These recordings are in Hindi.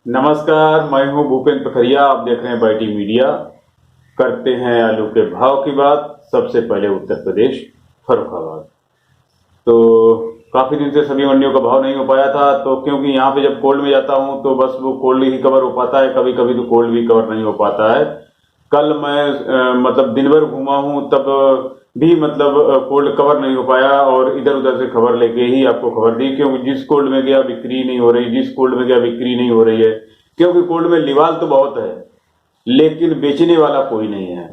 नमस्कार, मैं हूं भूपेंद्र पथरिया। आप देख रहे हैं बाईटी मीडिया। करते हैं आलू के भाव की बात। सबसे पहले उत्तर प्रदेश फर्रुखाबाद। तो काफी दिन से सभी मंडियों का भाव नहीं हो पाया था, तो क्योंकि यहाँ पे जब कोल्ड में जाता हूँ तो बस वो कोल्ड ही कवर हो पाता है, कभी कभी तो कोल्ड भी कवर नहीं हो पाता है। कल मैं मतलब दिन भर घूमा हूँ, तब भी मतलब कोल्ड कवर नहीं हो पाया, और इधर उधर से खबर लेके ही आपको खबर दी, क्योंकि जिस कोल्ड में गया बिक्री नहीं हो रही, जिस कोल्ड में गया बिक्री नहीं हो रही है। क्योंकि कोल्ड में लिवाल तो बहुत है, लेकिन बेचने वाला कोई नहीं है।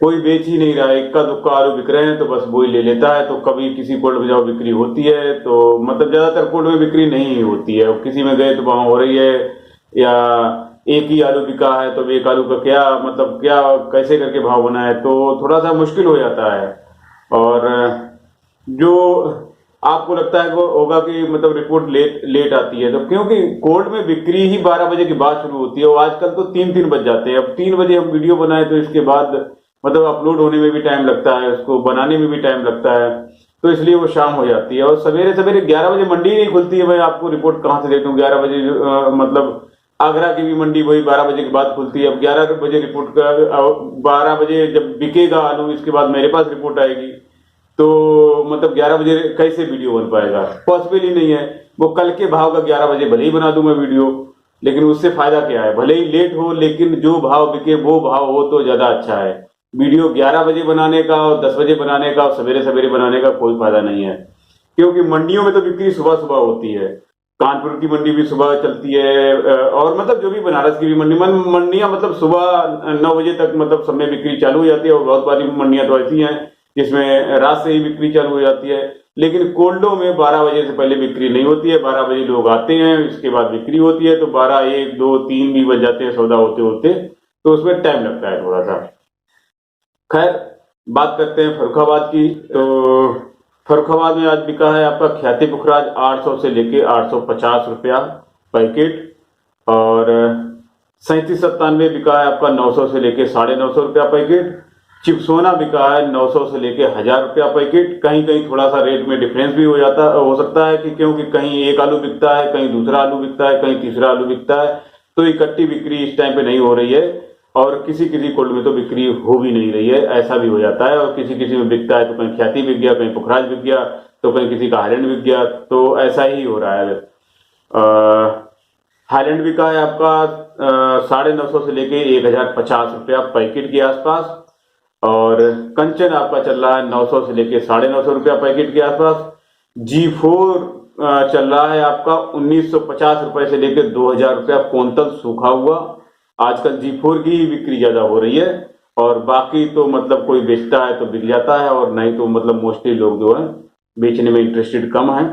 कोई बेच ही नहीं रहा है। इक्का दुक्का आलू बिक रहे हैं तो बस वो ही ले लेता है। तो कभी किसी कोल्ड में जाओ बिक्री होती है, तो मतलब ज्यादातर कोल्ड में बिक्री नहीं होती है। और किसी में गए तो वहां हो रही है, या एक ही आलू बिका है तो एक आलू का क्या मतलब क्या कैसे करके भाव बना है, तो थोड़ा सा मुश्किल हो जाता है। और जो आपको लगता है वो होगा कि मतलब रिपोर्ट लेट लेट आती है, तो क्योंकि कोर्ट में बिक्री ही 12 बजे के बाद शुरू होती है, और आजकल तो 3-3 बज जाते हैं। अब 3 बजे हम वीडियो बनाए तो इसके बाद मतलब अपलोड होने में भी टाइम लगता है, उसको बनाने में भी टाइम लगता है, तो इसलिए वो शाम हो जाती है। और सवेरे सवेरे 11 बजे मंडी नहीं खुलती है। मैं आपको रिपोर्ट कहाँ से दे दूं? 11 बजे मतलब आगरा की भी मंडी वही 12 बजे के बाद खुलती है। अब 11 बजे रिपोर्ट का 12 बजे जब बिकेगा आलू, इसके बाद मेरे पास रिपोर्ट आएगी, तो मतलब 11 बजे कैसे वीडियो बन पाएगा? पॉसिबल ही नहीं है। वो कल के भाव का 11 बजे भले ही बना दूं मैं वीडियो, लेकिन उससे फायदा क्या है? भले ही लेट हो, लेकिन जो भाव बिके वो भाव हो तो ज्यादा अच्छा है। वीडियो 11 बजे बनाने का और 10 बजे बनाने का और सवेरे सवेरे बनाने का कोई फायदा नहीं है, क्योंकि मंडियों में तो बिक्री सुबह सुबह होती है। कानपुर की मंडी भी सुबह चलती है, और मतलब जो भी बनारस की भी मंडियां मतलब सुबह 9 बजे तक मतलब सब में बिक्री चालू हो जाती है। और बहुत सारी मंडियां तो ऐसी हैं जिसमें रात से ही बिक्री चालू हो जाती है। लेकिन कोल्डो में 12 बजे से पहले बिक्री नहीं होती है। 12 बजे लोग आते हैं, इसके बाद बिक्री होती है, तो 12, 1, 2, 3 भी बज जाते हैं सौदा होते होते, तो उसमें टाइम लगता है थोड़ा सा। खैर, बात करते हैं फर्रुखाबाद की। तो फर्रुखाबाद में आज बिका है आपका ख्याति पुखराज 800 से लेके 850 रुपया पैकेट, और 3797 बिका है आपका 900 से लेके 950 रुपया पैकेट। चिपसोना बिका है 900 से लेके 1000 रुपया पैकेट। कहीं कहीं थोड़ा सा रेट में डिफरेंस भी हो सकता है, कि क्योंकि कहीं एक आलू बिकता है, कहीं दूसरा आलू बिकता है, कहीं तीसरा आलू बिकता है, तो इकट्ठी बिक्री इस टाइम पे नहीं हो रही है। और किसी किसी कोल्ड में तो बिक्री हो भी नहीं रही है, ऐसा भी हो जाता है। और किसी किसी में बिकता है तो कहीं ख्याति बिक गया, कहीं पुखराज बिक गया, तो कहीं किसी का हाईलैंड बिक गया, तो ऐसा ही हो रहा है। हाईलैंड बिका है आपका 950 से लेके 1050 रुपया पैकेट के आसपास, और कंचन आपका चल रहा है 900 से लेके 950 रुपया पैकेट के आसपास। G4 चल रहा है आपका 1950 रुपए से लेके 2000 रुपया क्विंटल सूखा हुआ। आजकल G4 की ही बिक्री ज्यादा हो रही है, और बाकी तो मतलब कोई बेचता है तो बिक जाता है, और नहीं तो मतलब मोस्टली लोग जो है बेचने में इंटरेस्टेड कम है।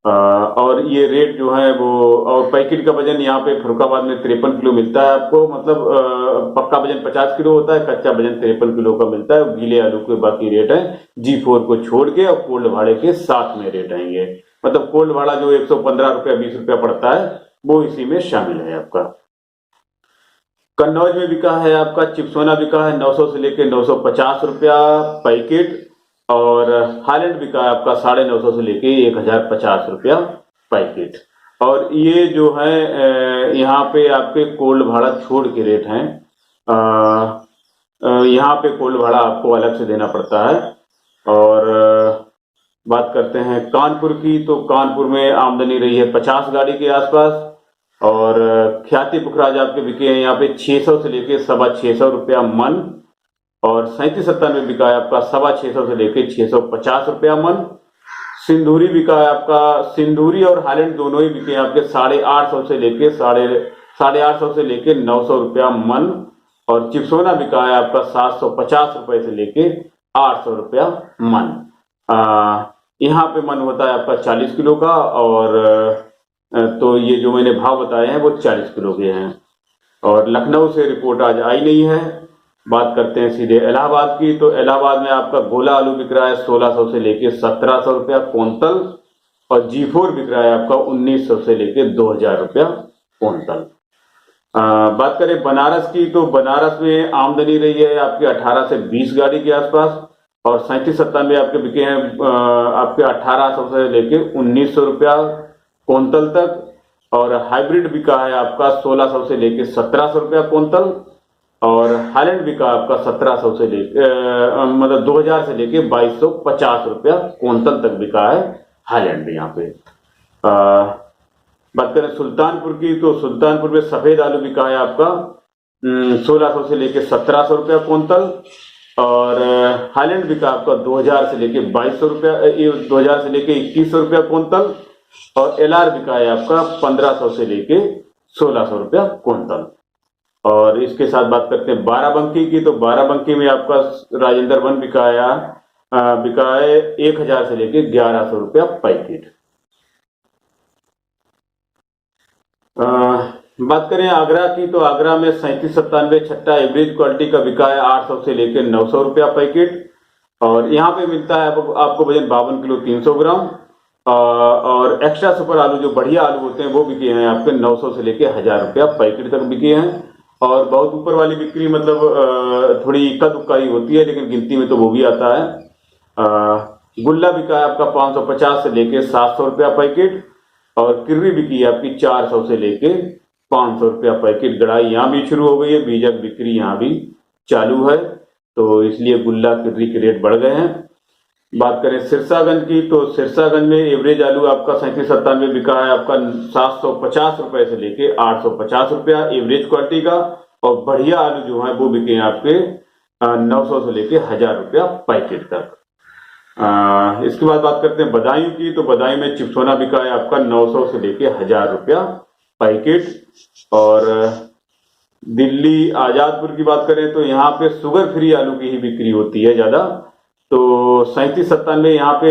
और ये रेट जो है वो, और पैकेट का वजन यहाँ पे फर्रुखाबाद में 53 किलो मिलता है आपको। मतलब पक्का वजन 50 किलो होता है, कच्चा वजन 53 किलो का मिलता है। गीले आलू के बाकी रेट है G4 को छोड़ के, और कोल्ड भाड़े के साथ में रेट आएंगे। मतलब कोल्ड भाड़ा जो 115 रुपया 20 रुपया पड़ता है, वो इसी में शामिल है आपका। कन्नौज में बिका है आपका चिपसोना बिका है 900 से लेके 950 रुपया पैकेट, और हाईलैंड बिका है आपका 950 से लेके 1050 रुपया पैकेट। और ये जो है यहाँ पे आपके कोल्ड भाड़ा छोड़ के रेट हैं। यहाँ पे कोल्ड भाड़ा आपको अलग से देना पड़ता है। और बात करते हैं कानपुर की, तो कानपुर में आमदनी रही है 50 गाड़ी के आसपास, और ख्याति पुखराज आपके बिके हैं यहाँ पे 600 से लेके 625 रुपया मन, और 3797 बिका है आपका 625 से लेके 650 रुपया मन। सिंदूरी बिका है आपका, सिंदूरी और हाईलैंड दोनों ही बिके हैं आपके 850 से लेके 850 से लेके 900 रुपया मन, और चिपसोना बिका है आपका 750 रुपए से लेके 800 रुपया मन। यहाँ पे मन होता है आपका 40 किलो का, और तो ये जो मैंने भाव बताए हैं वो 40 किलो के हैं। और लखनऊ से रिपोर्ट आज आई नहीं है। बात करते हैं सीधे इलाहाबाद की, तो इलाहाबाद में आपका गोला आलू बिक रहा है 1600 से लेके 1700 रुपया क्विंटल, और G4 बिक रहा है आपका 1900 से लेके 2000 रुपया क्विंटल। बात करें बनारस की, तो बनारस में आमदनी रही है आपके 18 से 20 गाड़ी के आसपास, और 3797 आपके बिके हैं आपके 1800 से लेके 1900 रुपया क्विंटल तक। और हाइब्रिड बिका है आपका 1600 से लेके 1700 रुपया क्विंटल, और हाईलैंड बिका आपका 1700 से लेके मतलब 2000 से लेके 2250 रुपया क्विंटल तक बिका है हाईलैंड यहाँ पे। बात करें सुल्तानपुर की, तो सुल्तानपुर में सफेद आलू बिका है आपका 1600 से लेके 1700 रुपया क्विंटल, और हाईलैंड बिका आपका 2000 से लेके 2200 रुपया 2000 से लेके 2100 रुपया क्विंटल, और एलआर बिका है आपका 1500 से लेके 1600 रुपया क्विंटल। और इसके साथ बात करते हैं बाराबंकी की, तो बाराबंकी में आपका राजेंद्र वन बिका है 1000 से लेके 1100 रुपया पैकेट। बात करें आगरा की, तो आगरा में 3797 छट्टा एवरेज क्वालिटी का बिका है 800 से लेके 900 रुपया पैकेट, और यहाँ पे मिलता है आपको वजन 52 किलो 300 ग्राम। और एक्स्ट्रा सुपर आलू जो बढ़िया आलू होते हैं वो बिके हैं आपके 900 से लेके 1000 रुपया पैकेट तक बिके हैं। और बहुत ऊपर वाली बिक्री मतलब थोड़ी इक्का दुक्का ही होती है, लेकिन गिनती में तो वो भी आता है। गुल्ला बिका है आपका 550 से लेके 700 रुपया पैकेट, और किर्री बिकी है आपकी 400 से लेके 500 रुपया पैकेट। गड़ाई यहाँ भी शुरू हो गई है, बीजक बिक्री यहाँ भी चालू है, तो इसलिए गुल्ला किर्री के रेट बढ़ गए हैं। बात करें सिरसागंज की, तो सिरसागंज में एवरेज आलू आपका 3797 बिका है आपका 750 रुपए से लेके 850 रुपया एवरेज क्वालिटी का, और बढ़िया आलू जो है वो बिके हैं आपके 900 से लेके 1000 रुपया पैकेट तक। इसके बाद बात करते हैं बदायूं की, तो बदायूं में चिप्सोना बिका है आपका 900 से लेके 1000 रुपया पैकेट। और दिल्ली आजादपुर की बात करें तो यहाँ पे शुगर फ्री आलू की ही बिक्री होती है ज्यादा, तो 3797 यहाँ पे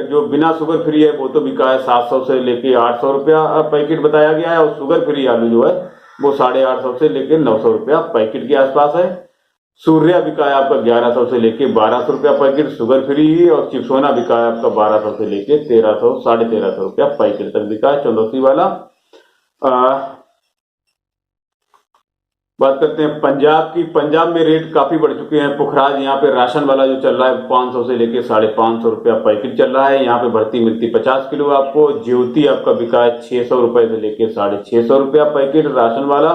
जो बिना शुगर फ्री है वो तो बिका है 700 से लेके 800 रुपया पैकेट बताया गया है, और शुगर फ्री आलू जो है वो 850 से लेके 900 रुपया पैकेट के आसपास है। सूर्या बिका है आपका 1100 से लेके 1200 रुपया पैकेट शुगर फ्री ही, और चिप्सोना बिका है आपका 1200 से लेके 1300 1350 रुपया पैकेट तक बिका है चंदौसी वाला। बात करते हैं पंजाब की, पंजाब में रेट काफी बढ़ चुके हैं। पुखराज यहाँ पे राशन वाला जो चल रहा है 500 से लेके 550 रुपया पैकेट चल रहा है, यहाँ पे भर्ती मिलती 50 किलो आपको। ज्योति आपका बिका है 600 रुपए से लेके 650 रुपया पैकेट राशन वाला,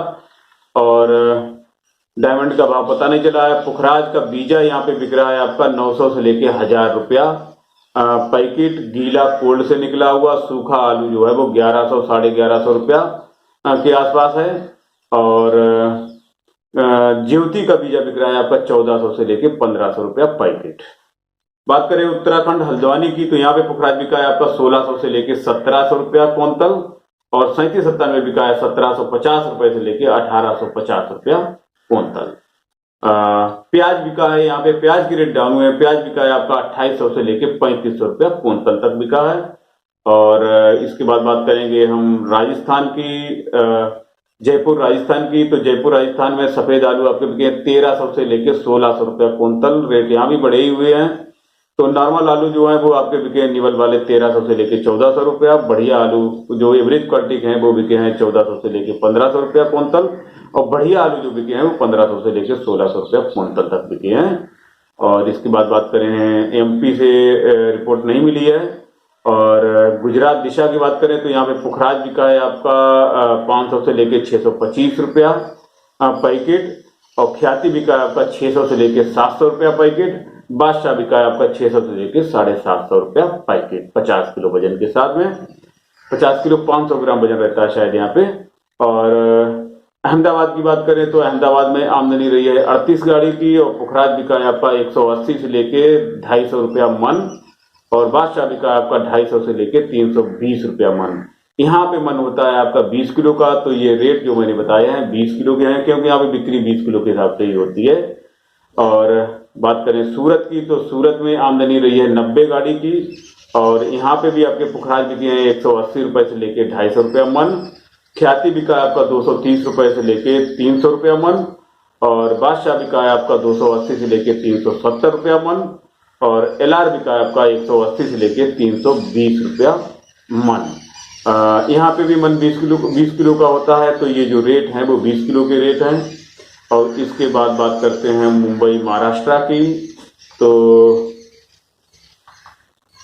और डायमंड का भाव पता नहीं चला है। पुखराज का बीजा यहाँ पे बिक रहा है आपका 900 से लेके 1000 रुपया पैकेट। गीला कोल्ड से निकला हुआ सूखा आलू जो है वो 1100 1150 रुपया के आसपास है, और ज्योति का बीजा बिक रहा है आपका 1400 से लेके 1500 रुपया पैकेट। बात करें उत्तराखंड हल्द्वानी की, तो यहाँ पे पुखराज बिका है आपका 1600 से लेके 1700 रुपया क्विंटल, और 3797 बिका है 1750 रुपए से लेके 1850 रुपया क्विंटल। प्याज बिका है यहाँ पे, प्याज की रेट डाउन हुए हैं, प्याज बिका है आपका 2800 से लेके 3500 रुपया क्विंटल तक बिका है। और इसके बाद बात करेंगे हम राजस्थान की, जयपुर राजस्थान की, तो जयपुर राजस्थान में सफेद आलू आपके बिके 1300 से लेके 1600 रुपया क्विंटल, रेट यहाँ भी बढ़े ही हुए हैं। तो नॉर्मल आलू जो है वो आपके बिके निवल वाले 1300 से लेके 1400 रुपया, बढ़िया आलू जो एवरेज क्वालिटी के हैं वो बिके हैं 1400 से लेके 1500 रुपया क्विंटल, और बढ़िया आलू जो बिके हैं वो 1500 से लेके 1600 रुपया क्विंटल तक बिके हैं। और इसके बाद बात करें एमपी से रिपोर्ट नहीं मिली है, और गुजरात दिशा की बात करें तो यहाँ पे पुखराज बिका है आपका 500 से लेके 625 रुपया पैकेट, और ख्याति बिका है आपका 600 से लेके 700 रुपया पैकेट। बादशाह बिका है आपका 600 से लेके 750 रुपया पैकेट 50 किलो वजन के साथ में, 50 किलो 500 ग्राम वजन रहता है शायद यहाँ पे। और अहमदाबाद की बात करें तो अहमदाबाद में आमदनी रही है 38 गाड़ी की, और पुखराज बिका है आपका 180 से लेके 250 रुपया मन, और बादशाह बिका है आपका 250 से लेके 320 रुपया मन। यहाँ पे मन होता है आपका 20 किलो का, तो ये रेट जो मैंने बताए हैं 20 किलो के हैं, क्योंकि यहाँ पे बिक्री 20 किलो के हिसाब से ही होती है। और बात करें सूरत की, तो सूरत में आमदनी रही है 90 गाड़ी की, और यहाँ पे भी आपके पुखराज बिके हैं 180 रुपए से लेके 250 रुपया मन। ख्याति बिका है आपका 230 रुपए से लेके 300 रुपया मन, और बादशाह बिका है आपका 280 से लेके 370 रुपया मन, और एलआर बिका है आपका 180 से लेके 320 रुपया मन। यहाँ पे भी मन 20 किलो का होता है, तो ये जो रेट है वो 20 किलो के रेट हैं। और इसके बाद बात करते हैं मुंबई महाराष्ट्र की, तो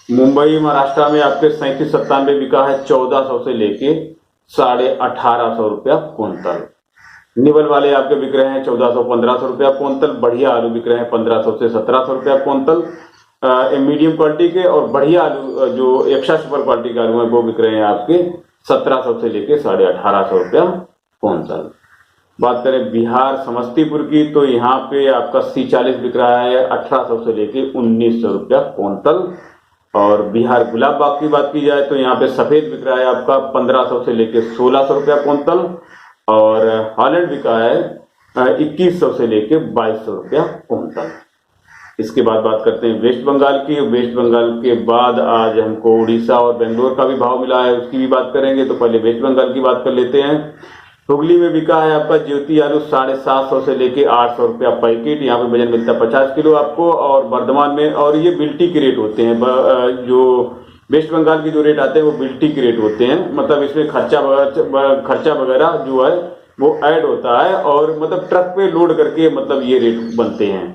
मुंबई महाराष्ट्र में आपके 3797 बिका है 1400 से लेके 1850 रुपया क्विंटल। निवल वाले आपके बिक रहे हैं 1400-1500 रुपया क्विंटल। बढ़िया आलू बिक रहे हैं 1500 से 1700 रुपया क्विंटल मीडियम क्वालिटी के। और बढ़िया आलू जो एक्स्ट्रा सुपर क्वालिटी के आलू हैं वो बिक रहे हैं आपके 1700 से लेके 1850 रुपया क्विंटल। बात करें बिहार समस्तीपुर की तो यहाँ पे आपका C40 बिक रहा है 1800 से लेके 1900 रुपया क्विंटल। और बिहार गुलाब बाग की बात की जाए तो यहाँ पे सफेद बिक रहा है आपका 1500 से लेके 1600 रुपया क्विंटल। और हॉलैंड बिका है 2100 से लेके 2200 रुपया क्विंटल। इसके बाद बात करते हैं वेस्ट बंगाल की। वेस्ट बंगाल के बाद आज हमको उड़ीसा और बेंगलोर का भी भाव मिला है, उसकी भी बात करेंगे। तो पहले वेस्ट बंगाल की बात कर लेते हैं। हुगली में बिका है आपका ज्योति आलू 750 से लेके 800 रुपया पैकेट। यहाँ पे वजन मिलता है 50 किलो आपको। और वर्धमान में, और ये बिल्टी के रेट होते हैं, जो वेस्ट बंगाल के जो रेट आते हैं वो बिल्टी के रेट होते हैं। मतलब इसमें खर्चा वगैरह जो है वो ऐड होता है और मतलब ट्रक पे लोड करके मतलब ये रेट बनते हैं।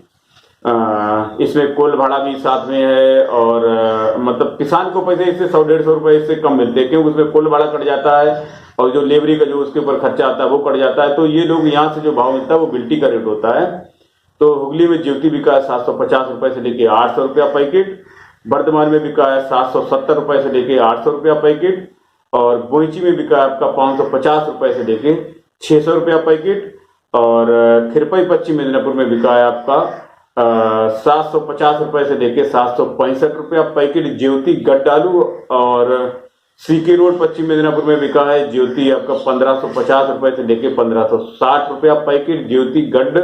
इसमें कोल भाड़ा भी साथ में है। और मतलब किसान को पैसे इससे 100-150 रुपए इससे कम मिलते हैं, क्योंकि उसमें कोल भाड़ा कट जाता है और जो लेबरी का जो उसके ऊपर खर्चा आता है वो कट जाता है। तो ये लोग यहाँ से जो भाव मिलता है वो बिल्टी का रेट होता है। तो हुगली में ज्योति बिका है 750 रुपए से लेके 800 रुपया पैकेट। वर्धमान में बिका है 770 रुपए से लेके 800 रुपया पैकेट। और बोईची में बिका है आपका 550 रुपए से लेके 600 रुपया पैकेट। और खिरपई पश्चिम मिदनापुर में बिका है आपका 750 रुपए से लेके 765 रुपया पैकेट ज्योति गड्ढ आलू। और सीके रोड पश्चिम मिदनापुर में बिका है ज्योति आपका 1550 रुपए से लेके 1560 रुपया पैकेट ज्योति गड्ढ।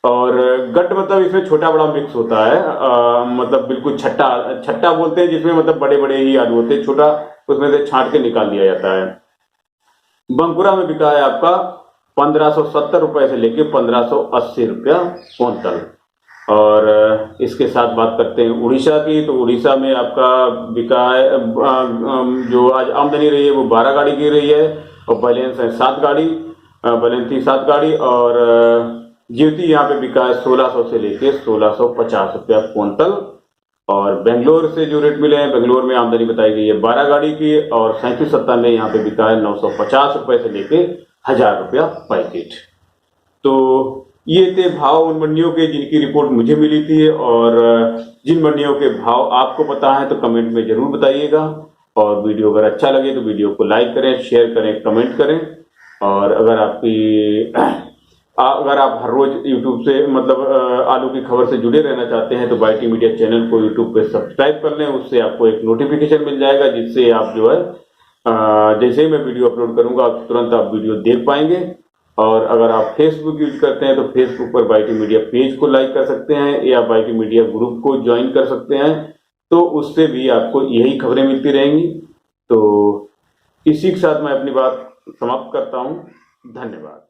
और गड्ढ मतलब इसमें छोटा बड़ा मिक्स होता है, मतलब बिल्कुल छट्टा बोलते हैं, जिसमें मतलब बड़े बड़े ही आलू होते हैं, छोटा उसमें से छांट के निकाल दिया जाता है। बंकुरा में बिका है आपका 1570 रुपए से लेके 1580 रुपया क्विंटल। और इसके साथ बात करते हैं उड़ीसा की। तो उड़ीसा में आपका बिका है जो आज आमदनी रही है वो 12 गाड़ी की रही है। और बैलेंस है 7 गाड़ी, बैलेंस थी 7 गाड़ी। और ज्योति यहाँ पे बिका है 1600 से लेके 1650 रुपया क्विंटल। और बेंगलोर से जो रेट मिले हैं, बेंगलोर में आमदनी बताई गई है 12 गाड़ी की। और 37 में यहाँ पे बिका है 950 रुपए से लेके 1000 रुपया पैकेट। तो ये थे भाव उन मंडियों के जिनकी रिपोर्ट मुझे मिली थी। और जिन मंडियों के भाव आपको पता है तो कमेंट में जरूर बताइएगा। और वीडियो अगर अच्छा लगे तो वीडियो को लाइक करें, शेयर करें, कमेंट करें। और अगर आप हर रोज यूट्यूब से मतलब आलू की खबर से जुड़े रहना चाहते हैं तो बाईटी मीडिया चैनल को यूट्यूब पे सब्सक्राइब कर लें। उससे आपको एक नोटिफिकेशन मिल जाएगा, जिससे आप जो है जैसे ही मैं वीडियो अपलोड करूंगा तुरंत आप वीडियो देख पाएंगे। और अगर आप फेसबुक यूज करते हैं तो फेसबुक पर बाईटी मीडिया पेज को लाइक कर सकते हैं या बाईटी मीडिया ग्रुप को ज्वाइन कर सकते हैं। तो उससे भी आपको यही खबरें मिलती रहेंगी। तो इसी के साथ मैं अपनी बात समाप्त करता हूं। धन्यवाद।